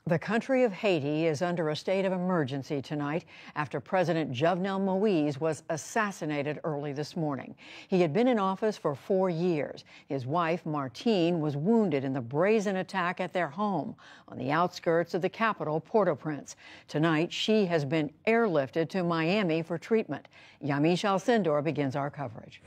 The country of Haiti is under a state of emergency tonight after President Jovenel Moise was assassinated early this morning. He had been in office for 4 years. His wife, Martine, was wounded in the brazen attack at their home on the outskirts of the capital, Port-au-Prince. Tonight, she has been airlifted to Miami for treatment. Yamiche Alcindor begins our coverage.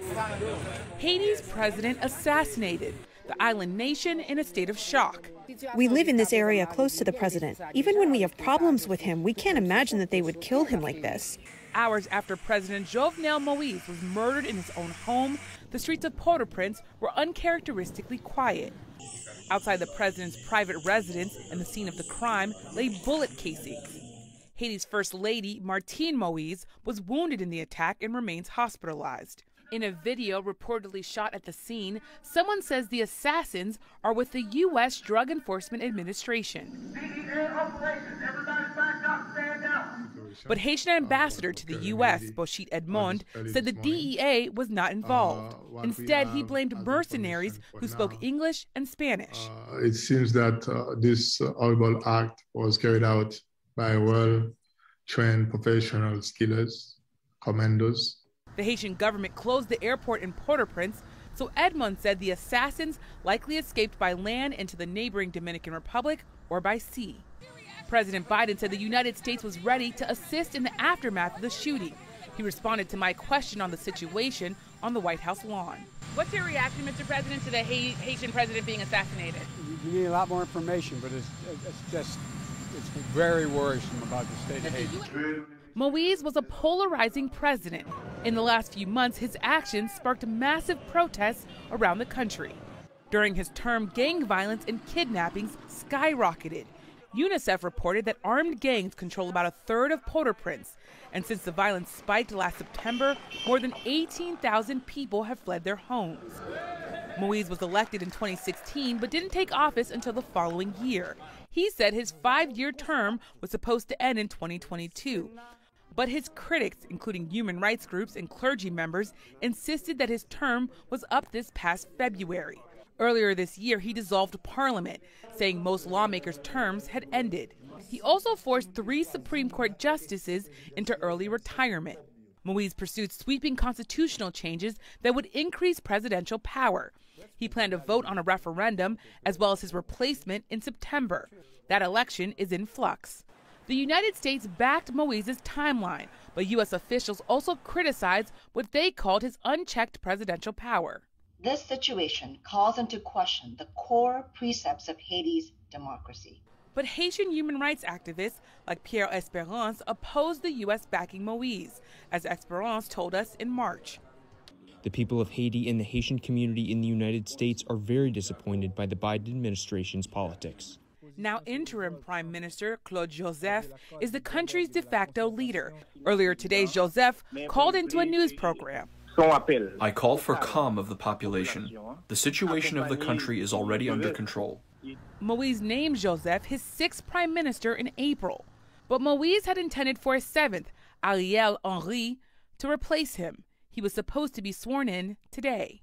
Haiti's president assassinated, the island nation in a state of shock. We live in this area close to the president. Even when we have problems with him, we can't imagine that they would kill him like this. Hours after President Jovenel Moise was murdered in his own home, the streets of Port-au-Prince were uncharacteristically quiet. Outside the president's private residence and the scene of the crime lay bullet casings. Haiti's First Lady, Martine Moise, was wounded in the attack and remains hospitalized. In a video reportedly shot at the scene, someone says the assassins are with the U.S. Drug Enforcement Administration. But Haitian ambassador to the U.S., Bochit Edmond, said the DEA was not involved. Instead, he blamed mercenaries who spoke English and Spanish. It seems that this horrible act was carried out by well-trained professional killers, commandos. The Haitian government closed the airport in Port-au-Prince, so Edmond said the assassins likely escaped by land into the neighboring Dominican Republic or by sea. President Biden said the United States was ready to assist in the aftermath of the shooting. He responded to my question on the situation on the White House lawn. What's your reaction, Mr. President, to the Haitian president being assassinated? You need a lot more information, but it's very worrisome about the state of Haiti. Moise was a polarizing president. In the last few months, his actions sparked massive protests around the country. During his term, gang violence and kidnappings skyrocketed. UNICEF reported that armed gangs control about a third of Port-au-Prince. And since the violence spiked last September, more than 18,000 people have fled their homes. Moise was elected in 2016, but didn't take office until the following year. He said his 5-year term was supposed to end in 2022. But his critics, including human rights groups and clergy members, insisted that his term was up this past February. Earlier this year, he dissolved parliament, saying most lawmakers' terms had ended. He also forced 3 Supreme Court justices into early retirement. Moise pursued sweeping constitutional changes that would increase presidential power. He planned to vote on a referendum, as well as his replacement, in September. That election is in flux. The United States backed Moise's timeline, but U.S. officials also criticized what they called his unchecked presidential power. This situation calls into question the core precepts of Haiti's democracy. But Haitian human rights activists like Pierre Esperance opposed the U.S. backing Moise, as Esperance told us in March. The people of Haiti and the Haitian community in the United States are very disappointed by the Biden administration's politics. Now interim Prime Minister Claude Joseph is the country's de facto leader. Earlier today, Joseph called into a news program. I call for calm of the population. The situation of the country is already under control. Moise named Joseph his 6th prime minister in April. But Moise had intended for a 7th, Ariel Henry, to replace him. He was supposed to be sworn in today.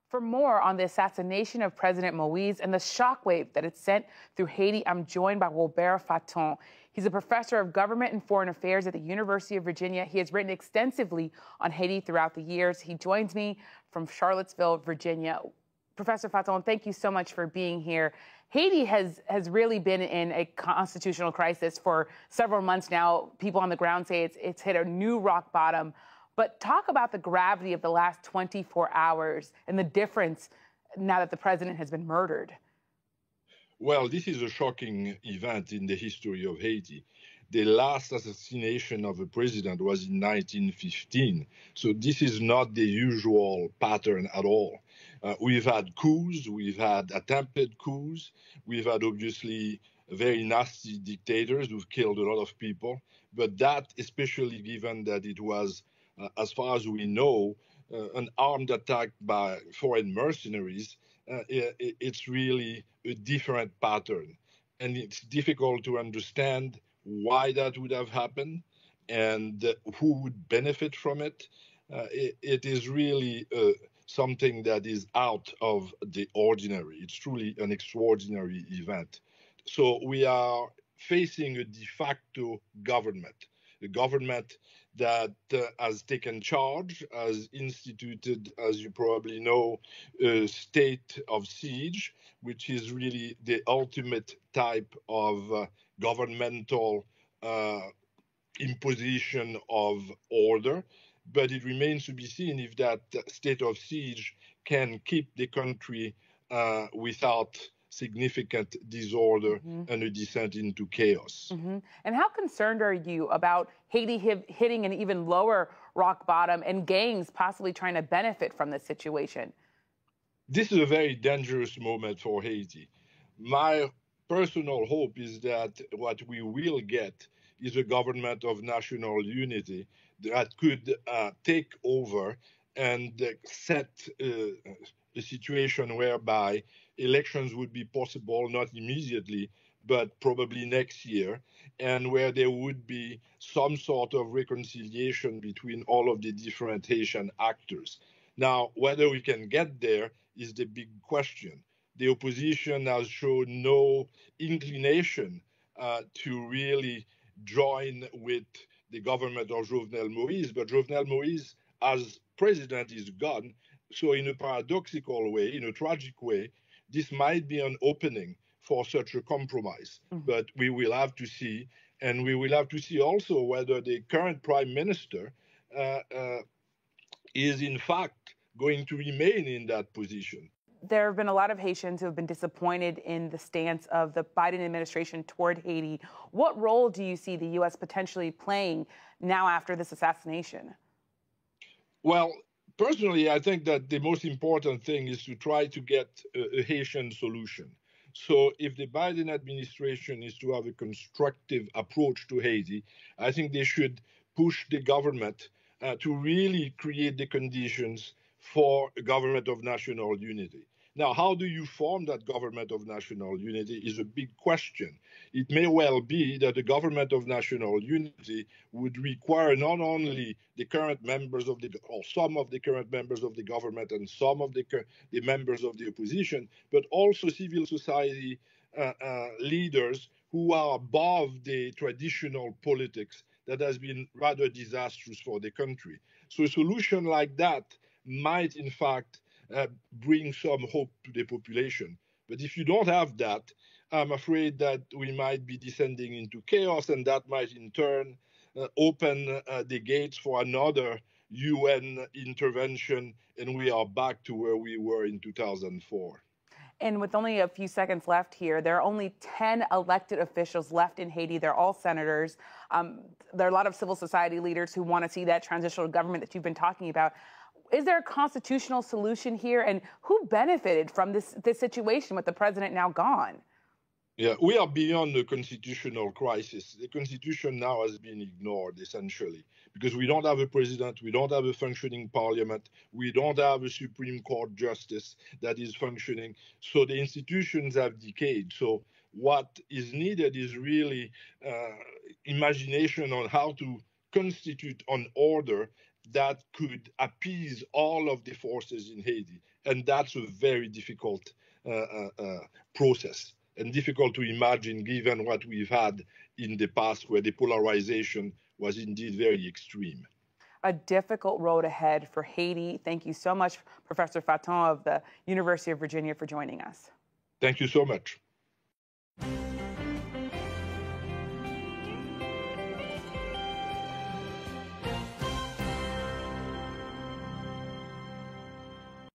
For more on the assassination of President Moise and the shockwave that it sent through Haiti, I'm joined by Robert Faton. He's a professor of government and foreign affairs at the University of Virginia. He has written extensively on Haiti throughout the years. He joins me from Charlottesville, Virginia. Professor Faton, thank you so much for being here. Haiti has really been in a constitutional crisis for several months now. People on the ground say it's hit a new rock bottom. But talk about the gravity of the last 24 hours and the difference now that the president has been murdered. Well, this is a shocking event in the history of Haiti. The last assassination of a president was in 1915. So this is not the usual pattern at all. We've had coups, we've had attempted coups, we've had obviously very nasty dictators who've killed a lot of people. But that, especially given that it was, as far as we know, an armed attack by foreign mercenaries, it's really a different pattern. And it's difficult to understand why that would have happened and who would benefit from it. It is really something that is out of the ordinary. It's truly an extraordinary event. So we are facing a de facto government, a government that has taken charge, has instituted, as you probably know, a state of siege, which is really the ultimate type of governmental imposition of order. But it remains to be seen if that state of siege can keep the country without significant disorder and a descent into chaos. And how concerned are you about Haiti hitting an even lower rock bottom and gangs possibly trying to benefit from this situation? This is a very dangerous moment for Haiti. My personal hope is that what we will get is a government of national unity that could take over and set a situation whereby elections would be possible, not immediately, but probably next year, and where there would be some sort of reconciliation between all of the different Haitian actors. Now, whether we can get there is the big question. The opposition has shown no inclination to really join with the government of Jovenel Moïse, but Jovenel Moïse, as president, is gone. So in a paradoxical way, in a tragic way, this might be an opening for such a compromise. But we will have to see, and we will have to see also whether the current prime minister is in fact going to remain in that position. There have been a lot of Haitians who have been disappointed in the stance of the Biden administration toward Haiti. What role do you see the U.S. potentially playing now after this assassination? Well, personally, I think that the most important thing is to try to get a Haitian solution. So if the Biden administration is to have a constructive approach to Haiti, I think they should push the government to really create the conditions for a government of national unity. Now, how do you form that government of national unity is a big question. It may well be that the government of national unity would require not only the current members of the, or some of the current members of the government and some of the members of the opposition, but also civil society leaders who are above the traditional politics that has been rather disastrous for the country. So a solution like that might, in fact, bring some hope to the population. But if you don't have that, I'm afraid that we might be descending into chaos, and that might in turn open the gates for another UN intervention, and we are back to where we were in 2004. And with only a few seconds left here, there are only 10 elected officials left in Haiti. They're all senators. There are a lot of civil society leaders who want to see that transitional government that you've been talking about. Is there a constitutional solution here? And who benefited from this situation with the president now gone? Yeah, we are beyond the constitutional crisis. The constitution now has been ignored, essentially, because we don't have a president, we don't have a functioning parliament, we don't have a Supreme Court justice that is functioning. So the institutions have decayed. So what is needed is really imagination on how to constitute an order that could appease all of the forces in Haiti. And that's a very difficult process, and difficult to imagine given what we've had in the past, where the polarization was indeed very extreme. A difficult road ahead for Haiti. Thank you so much, Professor Faton of the University of Virginia, for joining us. Thank you so much.